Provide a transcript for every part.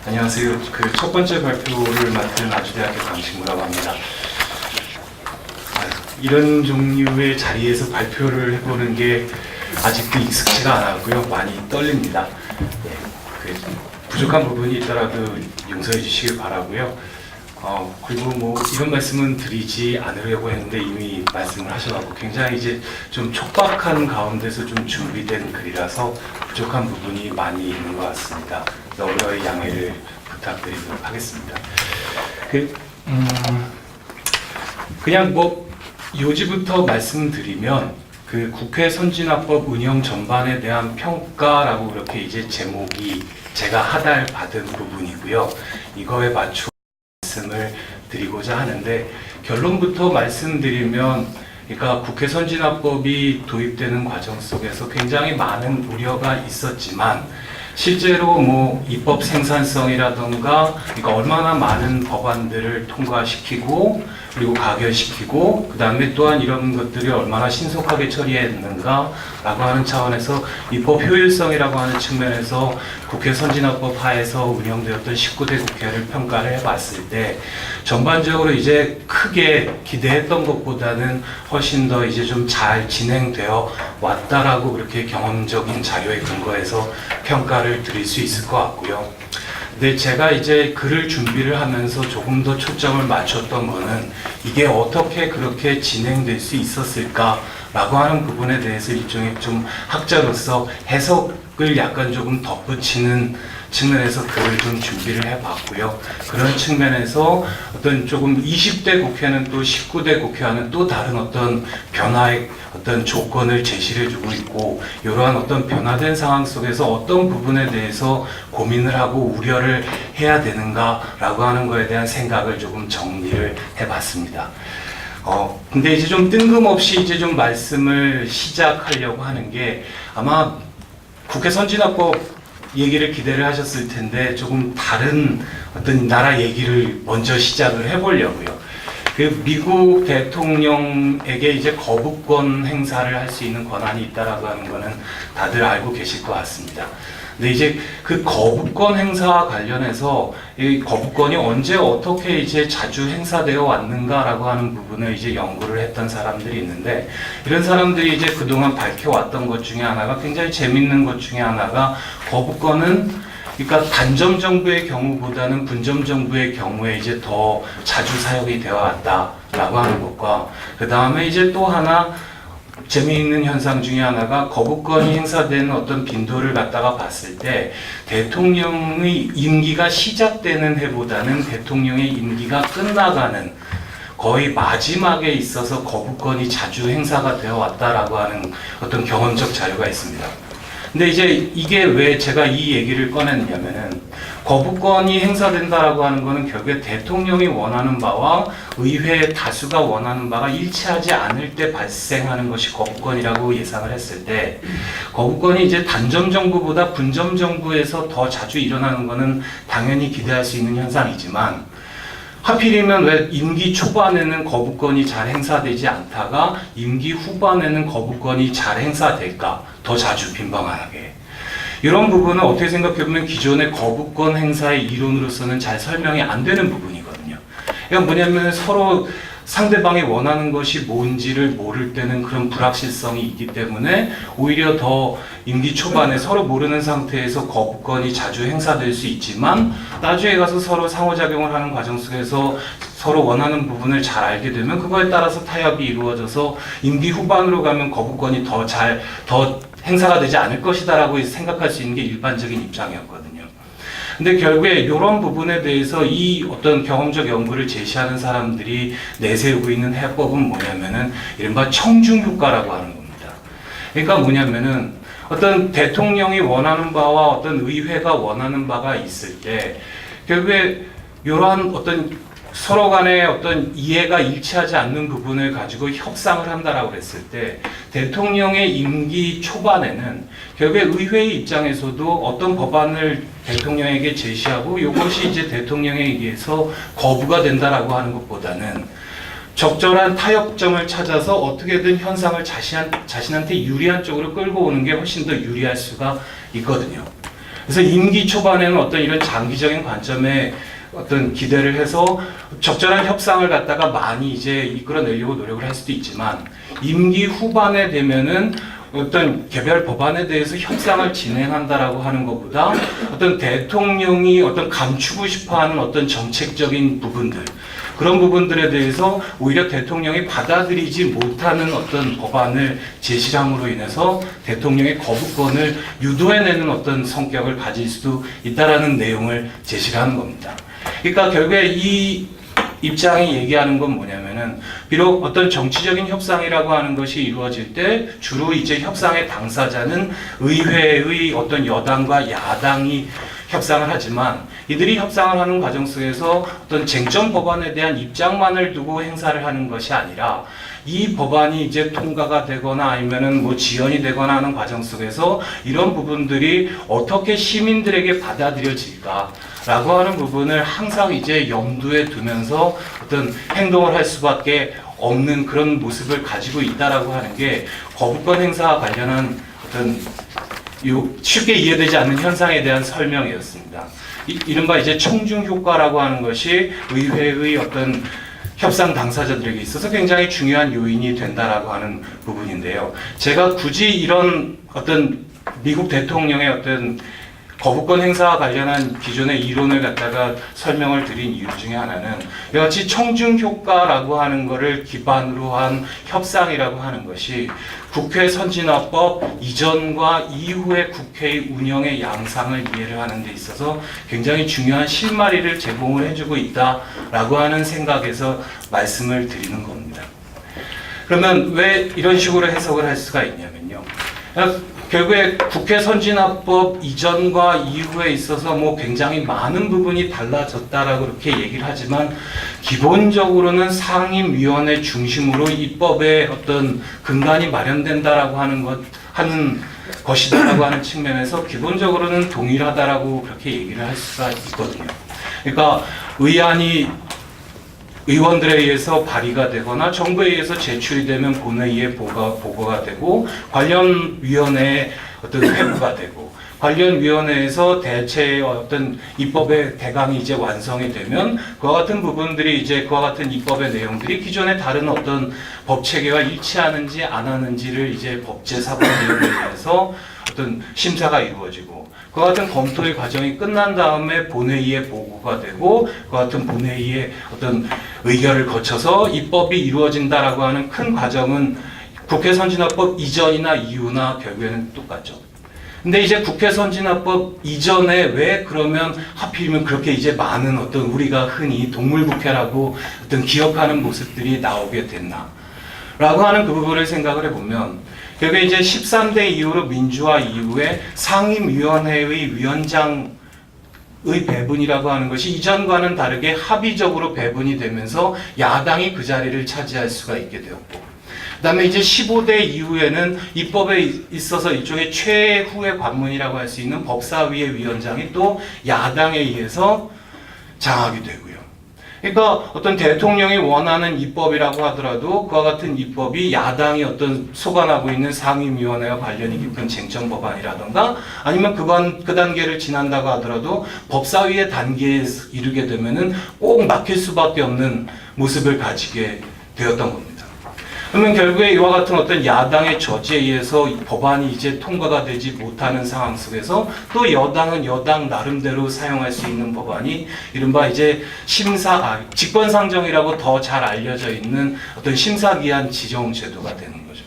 안녕하세요. 그 첫 번째 발표를 맡은 아주대학교 강신구라고 합니다. 이런 종류의 자리에서 발표를 해보는 게 아직도 익숙지가 않았고요. 많이 떨립니다. 그 부족한 부분이 있더라도 용서해 주시길 바라고요. 그리고 뭐 이런 말씀은 드리지 않으려고 했는데 이미 말씀을 하셔가지고 굉장히 이제 좀 촉박한 가운데서 좀 준비된 글이라서 부족한 부분이 많이 있는 것 같습니다. 너무나의 양해를 부탁드리도록 하겠습니다. 그냥 뭐 요지부터 말씀드리면 그 국회 선진화법 운영 전반에 대한 평가라고 이렇게 이제 제목이 제가 하달 받은 부분이고요. 이거에 맞춰 말씀을 드리고자 하는데 결론부터 말씀드리면 그러니까 국회 선진화법이 도입되는 과정 속에서 굉장히 많은 우려가 있었지만 실제로 뭐 입법 생산성이라던가 그러니까 얼마나 많은 법안들을 통과시키고 그리고 가결시키고 그 다음에 또한 이런 것들이 얼마나 신속하게 처리했는가 라고 하는 차원에서 입법 효율성이라고 하는 측면에서 국회 선진화법 하에서 운영되었던 19대 국회를 평가를 해봤을 때 전반적으로 이제 크게 기대했던 것보다는 훨씬 더 이제 좀 잘 진행되어 왔다라고 그렇게 경험적인 자료에 근거해서 평가를 드릴 수 있을 것 같고요. 근데 제가 이제 글을 준비를 하면서 조금 더 초점을 맞췄던 거는 이게 어떻게 그렇게 진행될 수 있었을까라고 하는 부분에 대해서 일종의 좀 학자로서 해석을 약간 조금 덧붙이는 측면에서 글을 좀 준비를 해봤고요. 그런 측면에서 어떤 조금 20대 국회는 또 19대 국회와는 또 다른 어떤 변화의 어떤 조건을 제시를 해주고 있고 이러한 어떤 변화된 상황 속에서 어떤 부분에 대해서 고민을 하고 우려를 해야 되는가라고 하는 거에 대한 생각을 조금 정리를 해봤습니다. 근데 이제 좀 뜬금없이 이제 좀 말씀을 시작하려고 하는 게 아마 국회 선진화법 얘기를 기대를 하셨을 텐데 조금 다른 어떤 나라 얘기를 먼저 시작을 해보려고요. 그 미국 대통령에게 이제 거부권 행사를 할 수 있는 권한이 있다라고 하는 거는 다들 알고 계실 것 같습니다. 근데 이제 그 거부권 행사와 관련해서 이 거부권이 언제 어떻게 이제 자주 행사되어 왔는가라고 하는 부분을 이제 연구를 했던 사람들이 있는데 이런 사람들이 이제 그동안 밝혀왔던 것 중에 하나가 굉장히 재밌는 것 중에 하나가 거부권은 그러니까 단점 정부의 경우보다는 분점 정부의 경우에 이제 더 자주 사용이 되어 왔다라고 하는 것과 그 다음에 이제 또 하나 재미있는 현상 중에 하나가 거부권이 행사되는 어떤 빈도를 갖다가 봤을 때 대통령의 임기가 시작되는 해보다는 대통령의 임기가 끝나가는 거의 마지막에 있어서 거부권이 자주 행사가 되어 왔다라고 하는 어떤 경험적 자료가 있습니다. 근데 이제 이게 왜 제가 이 얘기를 꺼냈냐면은 거부권이 행사된다라고 하는 거는 결국에 대통령이 원하는 바와 의회의 다수가 원하는 바가 일치하지 않을 때 발생하는 것이 거부권이라고 예상을 했을 때 거부권이 이제 단점 정부보다 분점 정부에서 더 자주 일어나는 거는 당연히 기대할 수 있는 현상이지만 하필이면 왜 임기 초반에는 거부권이 잘 행사되지 않다가 임기 후반에는 거부권이 잘 행사될까? 더 자주 빈번하게. 이런 부분은 어떻게 생각해보면 기존의 거부권 행사의 이론으로서는 잘 설명이 안 되는 부분이거든요. 그러니까 뭐냐면 서로 상대방이 원하는 것이 뭔지를 모를 때는 그런 불확실성이 있기 때문에 오히려 더 임기 초반에 서로 모르는 상태에서 거부권이 자주 행사될 수 있지만 나중에 가서 서로 상호작용을 하는 과정 속에서 서로 원하는 부분을 잘 알게 되면 그거에 따라서 타협이 이루어져서 임기 후반으로 가면 거부권이 더 행사가 되지 않을 것이다라고 생각할 수 있는 게 일반적인 입장이었거든요. 근데 결국에 이런 부분에 대해서 이 어떤 경험적 연구를 제시하는 사람들이 내세우고 있는 해법은 뭐냐면은 이른바 청중효과라고 하는 겁니다. 그러니까 뭐냐면은 어떤 대통령이 원하는 바와 어떤 의회가 원하는 바가 있을 때 결국에 이러한 어떤 서로 간의 어떤 이해가 일치하지 않는 부분을 가지고 협상을 한다라고 했을 때 대통령의 임기 초반에는 결국에 의회의 입장에서도 어떤 법안을 대통령에게 제시하고 이것이 이제 대통령에 의해서 거부가 된다라고 하는 것보다는 적절한 타협점을 찾아서 어떻게든 현상을 자신한테 유리한 쪽으로 끌고 오는 게 훨씬 더 유리할 수가 있거든요. 그래서 임기 초반에는 어떤 이런 장기적인 관점에 어떤 기대를 해서 적절한 협상을 갖다가 많이 이제 이끌어내려고 노력을 할 수도 있지만, 임기 후반에 되면은 어떤 개별 법안에 대해서 협상을 진행한다라고 하는 것보다 어떤 대통령이 어떤 감추고 싶어하는 어떤 정책적인 부분들, 그런 부분들에 대해서 오히려 대통령이 받아들이지 못하는 어떤 법안을 제시함으로 인해서 대통령의 거부권을 유도해내는 어떤 성격을 가질 수도 있다라는 내용을 제시를 하는 겁니다. 그러니까 결국에 이 입장이 얘기하는 건 뭐냐면은, 비록 어떤 정치적인 협상이라고 하는 것이 이루어질 때 주로 이제 협상의 당사자는 의회의 어떤 여당과 야당이 협상을 하지만, 이들이 협상을 하는 과정 속에서 어떤 쟁점 법안에 대한 입장만을 두고 행사를 하는 것이 아니라, 이 법안이 이제 통과가 되거나 아니면은 뭐 지연이 되거나 하는 과정 속에서 이런 부분들이 어떻게 시민들에게 받아들여질까 라고 하는 부분을 항상 이제 염두에 두면서 어떤 행동을 할 수밖에 없는 그런 모습을 가지고 있다라고 하는 게 거부권 행사와 관련한 어떤 쉽게 이해되지 않는 현상에 대한 설명이었습니다. 이른바 이제 청중 효과라고 하는 것이 의회의 어떤 협상 당사자들에게 있어서 굉장히 중요한 요인이 된다라고 하는 부분인데요. 제가 굳이 이런 어떤 미국 대통령의 어떤 거부권 행사와 관련한 기존의 이론을 갖다가 설명을 드린 이유 중에 하나는, 이같이 청중 효과라고 하는 것을 기반으로 한 협상이라고 하는 것이 국회 선진화법 이전과 이후의 국회의 운영의 양상을 이해를 하는 데 있어서 굉장히 중요한 실마리를 제공을 해주고 있다라고 하는 생각에서 말씀을 드리는 겁니다. 그러면 왜 이런 식으로 해석을 할 수가 있냐면요. 결국에 국회 선진화법 이전과 이후에 있어서 뭐 굉장히 많은 부분이 달라졌다라고 그렇게 얘기를 하지만, 기본적으로는 상임위원회 중심으로 입법의 어떤 근간이 마련된다라고 하는 것이다라고 하는 측면에서 기본적으로는 동일하다라고 그렇게 얘기를 할 수가 있거든요. 그러니까 의안이 의원들에 의해서 발의가 되거나 정부에 의해서 제출이 되면 본회의에 보고가 되고, 관련 위원회에 어떤 회부가 되고, 관련 위원회에서 대체의 어떤 입법의 대강이 이제 완성이 되면 그와 같은 부분들이 이제 그와 같은 입법의 내용들이 기존의 다른 어떤 법 체계와 일치하는지 안 하는지를 이제 법제사법위원회에 의해서 어떤 심사가 이루어지고, 그와 같은 검토의 과정이 끝난 다음에 본회의에 보고가 되고, 그와 같은 본회의의 어떤 의결을 거쳐서 입법이 이루어진다라고 하는 큰 과정은 국회 선진화법 이전이나 이후나 결국에는 똑같죠. 근데 이제 국회 선진화법 이전에 왜 그러면 하필이면 그렇게 이제 많은 어떤 우리가 흔히 동물국회라고 어떤 기억하는 모습들이 나오게 됐나? 라고 하는 그 부분을 생각을 해보면, 결국에 이제 13대 이후로 민주화 이후에 상임위원회의 위원장의 배분이라고 하는 것이 이전과는 다르게 합의적으로 배분이 되면서 야당이 그 자리를 차지할 수가 있게 되었고, 그 다음에 이제 15대 이후에는 입법에 있어서 일종의 최후의 관문이라고 할 수 있는 법사위의 위원장이 또 야당에 의해서 장악이 되고요. 그러니까 어떤 대통령이 원하는 입법이라고 하더라도 그와 같은 입법이 야당이 어떤 소관하고 있는 상임위원회와 관련이 깊은 쟁점 법안이라던가, 아니면 그 단계를 지난다고 하더라도 법사위의 단계에 이르게 되면은 꼭 막힐 수밖에 없는 모습을 가지게 되었던 겁니다. 그러면 결국에 이와 같은 어떤 야당의 저지에 의해서 법안이 이제 통과가 되지 못하는 상황 속에서 또 여당은 여당 나름대로 사용할 수 있는 법안이 이른바 이제 직권상정이라고 더 잘 알려져 있는 어떤 심사기한 지정 제도가 되는 거죠.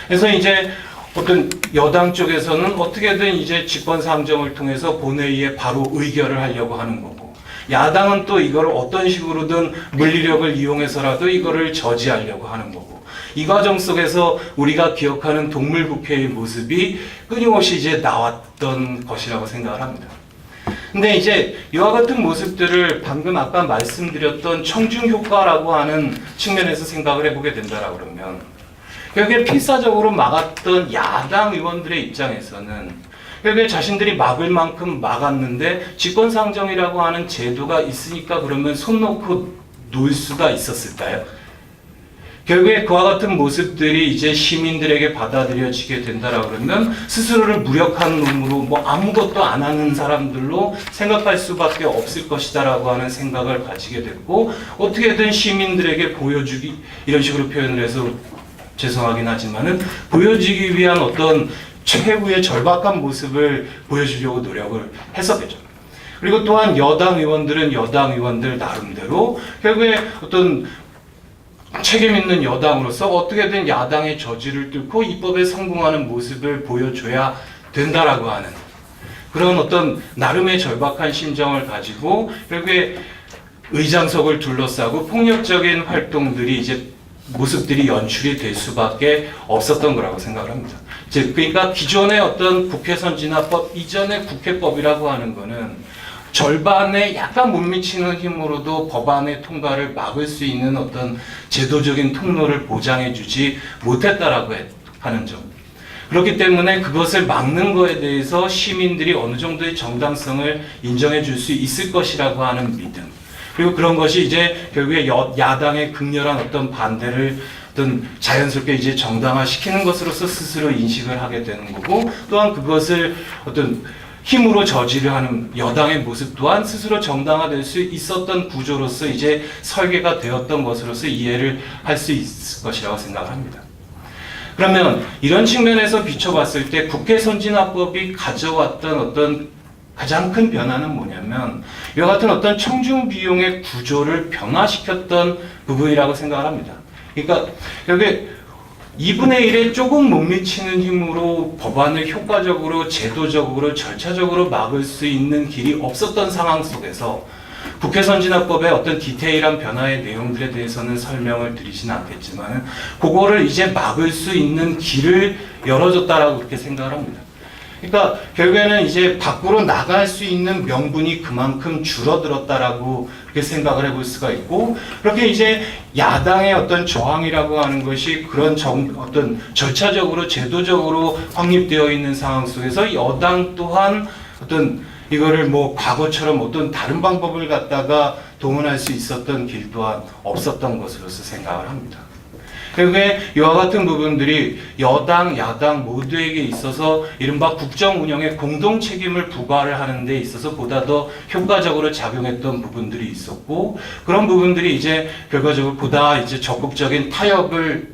그래서 이제 어떤 여당 쪽에서는 어떻게든 이제 직권상정을 통해서 본회의에 바로 의결을 하려고 하는 거고, 야당은 또 이걸 어떤 식으로든 물리력을 이용해서라도 이거를 저지하려고 하는 거고, 이 과정 속에서 우리가 기억하는 동물국회의 모습이 끊임없이 이제 나왔던 것이라고 생각을 합니다. 근데 이제 이와 같은 모습들을 방금 아까 말씀드렸던 청중효과라고 하는 측면에서 생각을 해보게 된다라고 그러면, 결국에 필사적으로 막았던 야당 의원들의 입장에서는 결국에 자신들이 막을 만큼 막았는데 직권상정이라고 하는 제도가 있으니까 그러면 손 놓고 놓을 수가 있었을까요? 결국에 그와 같은 모습들이 이제 시민들에게 받아들여지게 된다라고 그러면 스스로를 무력한 놈으로 뭐 아무것도 안 하는 사람들로 생각할 수밖에 없을 것이다라고 하는 생각을 가지게 됐고, 어떻게든 시민들에게 보여주기, 이런 식으로 표현을 해서 죄송하긴 하지만은 보여주기 위한 어떤 최후의 절박한 모습을 보여주려고 노력을 했었겠죠. 그리고 또한 여당 의원들은 여당 의원들 나름대로 결국에 어떤 책임 있는 여당으로서 어떻게든 야당의 저지를 뚫고 입법에 성공하는 모습을 보여줘야 된다라고 하는 그런 어떤 나름의 절박한 심정을 가지고 결국에 의장석을 둘러싸고 폭력적인 활동들이 이제 모습들이 연출이 될 수밖에 없었던 거라고 생각을 합니다. 그러니까 기존의 어떤 국회 선진화법 이전의 국회법이라고 하는 거는 절반에 약간 못 미치는 힘으로도 법안의 통과를 막을 수 있는 어떤 제도적인 통로를 보장해주지 못했다라고 하는 점. 그렇기 때문에 그것을 막는 거에 대해서 시민들이 어느 정도의 정당성을 인정해 줄 수 있을 것이라고 하는 믿음. 그리고 그런 것이 이제 결국에 야당의 극렬한 어떤 반대를 어떤 자연스럽게 이제 정당화시키는 것으로서 스스로 인식을 하게 되는 거고, 또한 그것을 어떤 힘으로 저지를 하는 여당의 모습 또한 스스로 정당화될 수 있었던 구조로서 이제 설계가 되었던 것으로서 이해를 할 수 있을 것이라고 생각합니다. 그러면 이런 측면에서 비춰봤을 때 국회 선진화법이 가져왔던 어떤 가장 큰 변화는 뭐냐면 이와 같은 어떤 청중 비용의 구조를 변화시켰던 부분이라고 생각을 합니다. 그러니까 여기 2분의 1에 조금 못 미치는 힘으로 법안을 효과적으로 제도적으로 절차적으로 막을 수 있는 길이 없었던 상황 속에서 국회 선진화법의 어떤 디테일한 변화의 내용들에 대해서는 설명을 드리지는 않겠지만 그거를 이제 막을 수 있는 길을 열어줬다라고 그렇게 생각을 합니다. 그러니까 결국에는 이제 밖으로 나갈 수 있는 명분이 그만큼 줄어들었다라고 그렇게 생각을 해볼 수가 있고, 그렇게 이제 야당의 어떤 저항이라고 하는 것이 그런 어떤 절차적으로 제도적으로 확립되어 있는 상황 속에서 여당 또한 어떤 이거를 뭐 과거처럼 어떤 다른 방법을 갖다가 동원할 수 있었던 길 또한 없었던 것으로서 생각을 합니다. 결국에 이와 같은 부분들이 여당, 야당 모두에게 있어서 이른바 국정 운영에 공동 책임을 부과를 하는 데 있어서 보다 더 효과적으로 작용했던 부분들이 있었고, 그런 부분들이 이제 결과적으로 보다 이제 적극적인 타협을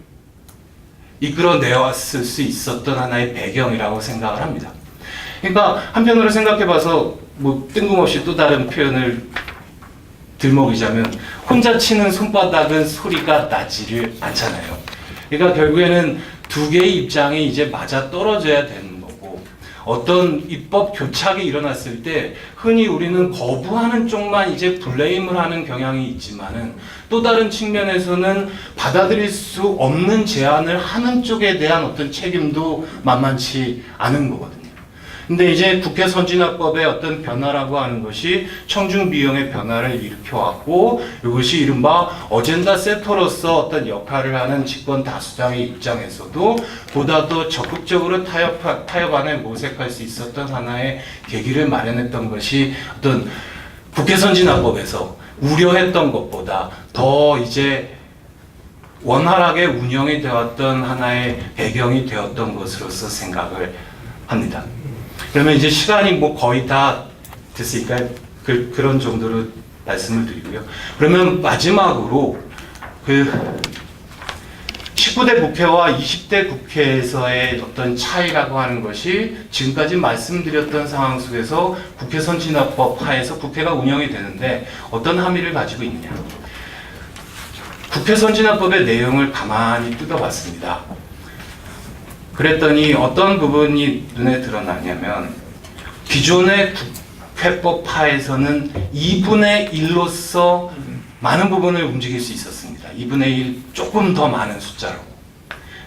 이끌어내왔을 수 있었던 하나의 배경이라고 생각을 합니다. 그러니까 한편으로 생각해봐서 뭐 뜬금없이 또 다른 표현을 들먹이자면 혼자 치는 손바닥은 소리가 나지를 않잖아요. 그러니까 결국에는 두 개의 입장이 이제 맞아 떨어져야 되는 거고, 어떤 입법 교착이 일어났을 때 흔히 우리는 거부하는 쪽만 이제 블레임을 하는 경향이 있지만은 또 다른 측면에서는 받아들일 수 없는 제안을 하는 쪽에 대한 어떤 책임도 만만치 않은 거거든요. 근데 이제 국회 선진화법의 어떤 변화라고 하는 것이 청중 비용의 변화를 일으켜왔고, 이것이 이른바 어젠다 세터로서 어떤 역할을 하는 집권 다수당의 입장에서도 보다 더 적극적으로 타협안을 모색할 수 있었던 하나의 계기를 마련했던 것이 어떤 국회 선진화법에서 우려했던 것보다 더 이제 원활하게 운영이 되었던 하나의 배경이 되었던 것으로서 생각을 합니다. 그러면 이제 시간이 뭐 거의 다 됐으니까 그런 정도로 말씀을 드리고요. 그러면 마지막으로 그 19대 국회와 20대 국회에서의 어떤 차이라고 하는 것이 지금까지 말씀드렸던 상황 속에서 국회 선진화법 하에서 국회가 운영이 되는데 어떤 함의를 가지고 있느냐. 국회 선진화법의 내용을 가만히 뜯어봤습니다. 그랬더니 어떤 부분이 눈에 드러나냐면 기존의 국회법하에서는 2분의 1로서 많은 부분을 움직일 수 있었습니다. 2분의 1 조금 더 많은 숫자로.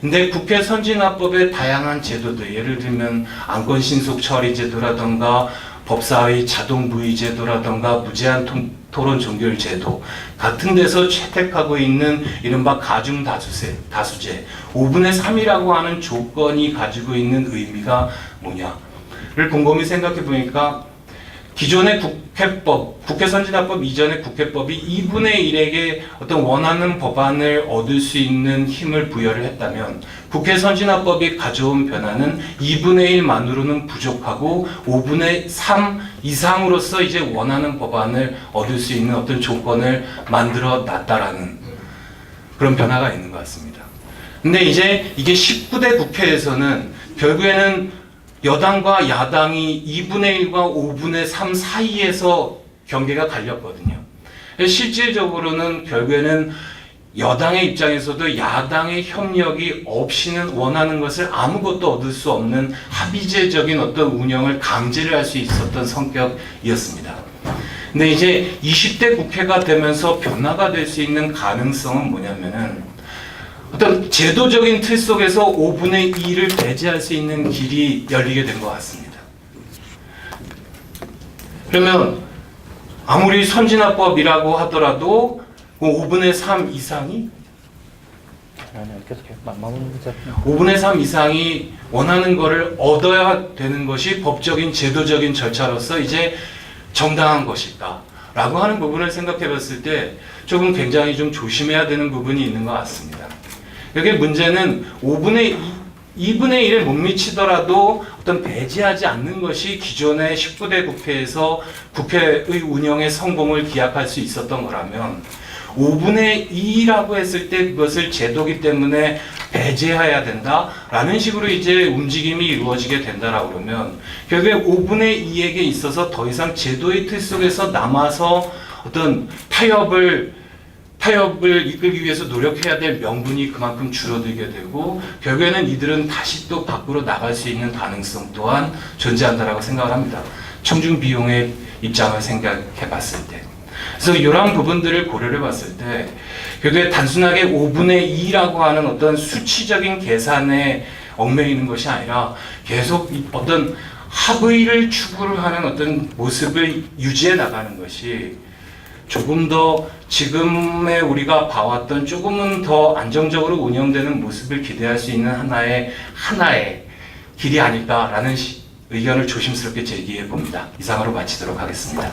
근데 국회 선진화법의 다양한 제도들, 예를 들면 안건신속 처리 제도라던가 법사위 자동 부의 제도라던가 무제한 토론 종결 제도 같은 데서 채택하고 있는 이른바 가중 다수제 5분의 3이라고 하는 조건이 가지고 있는 의미가 뭐냐를 곰곰이 생각해 보니까 기존의 국회법, 국회선진화법 이전의 국회법이 2분의 1에게 어떤 원하는 법안을 얻을 수 있는 힘을 부여를 했다면 국회선진화법이 가져온 변화는 2분의 1만으로는 부족하고 5분의 3 이상으로서 이제 원하는 법안을 얻을 수 있는 어떤 조건을 만들어 놨다라는 그런 변화가 있는 것 같습니다. 근데 이제 이게 19대 국회에서는 결국에는 여당과 야당이 2분의 1과 5분의 3 사이에서 경계가 갈렸거든요. 실질적으로는 결국에는 여당의 입장에서도 야당의 협력이 없이는 원하는 것을 아무것도 얻을 수 없는 합의제적인 어떤 운영을 강제를 할 수 있었던 성격이었습니다. 근데 이제 20대 국회가 되면서 변화가 될 수 있는 가능성은 뭐냐면은 어떤 제도적인 틀 속에서 5분의 2를 배제할 수 있는 길이 열리게 된 것 같습니다. 그러면 아무리 선진화법이라고 하더라도 5분의 3 이상이 5분의 3 이상이 원하는 것을 얻어야 되는 것이 법적인 제도적인 절차로서 이제 정당한 것일까? 라고 하는 부분을 생각해 봤을 때 조금 굉장히 좀 조심해야 되는 부분이 있는 것 같습니다. 여기 문제는 2분의 1에 못 미치더라도 어떤 배제하지 않는 것이 기존의 19대 국회에서 국회의 운영의 성공을 기약할 수 있었던 거라면 5분의 2라고 했을 때 그것을 제도기 때문에 배제해야 된다라는 식으로 이제 움직임이 이루어지게 된다라고 그러면 결국에 5분의 2에게 있어서 더 이상 제도의 틀 속에서 남아서 어떤 타협을 이끌기 위해서 노력해야 될 명분이 그만큼 줄어들게 되고 결국에는 이들은 다시 또 밖으로 나갈 수 있는 가능성 또한 존재한다라고 생각을 합니다. 청중 비용의 입장을 생각해 봤을 때. 그래서 이러한 부분들을 고려해 봤을 때 결국에 단순하게 5분의 2라고 하는 어떤 수치적인 계산에 얽매이는 것이 아니라 계속 어떤 합의를 추구를 하는 어떤 모습을 유지해 나가는 것이 조금 더 지금의 우리가 봐왔던 조금은 더 안정적으로 운영되는 모습을 기대할 수 있는 하나의 길이 아닐까라는 의견을 조심스럽게 제기해 봅니다. 이상으로 마치도록 하겠습니다.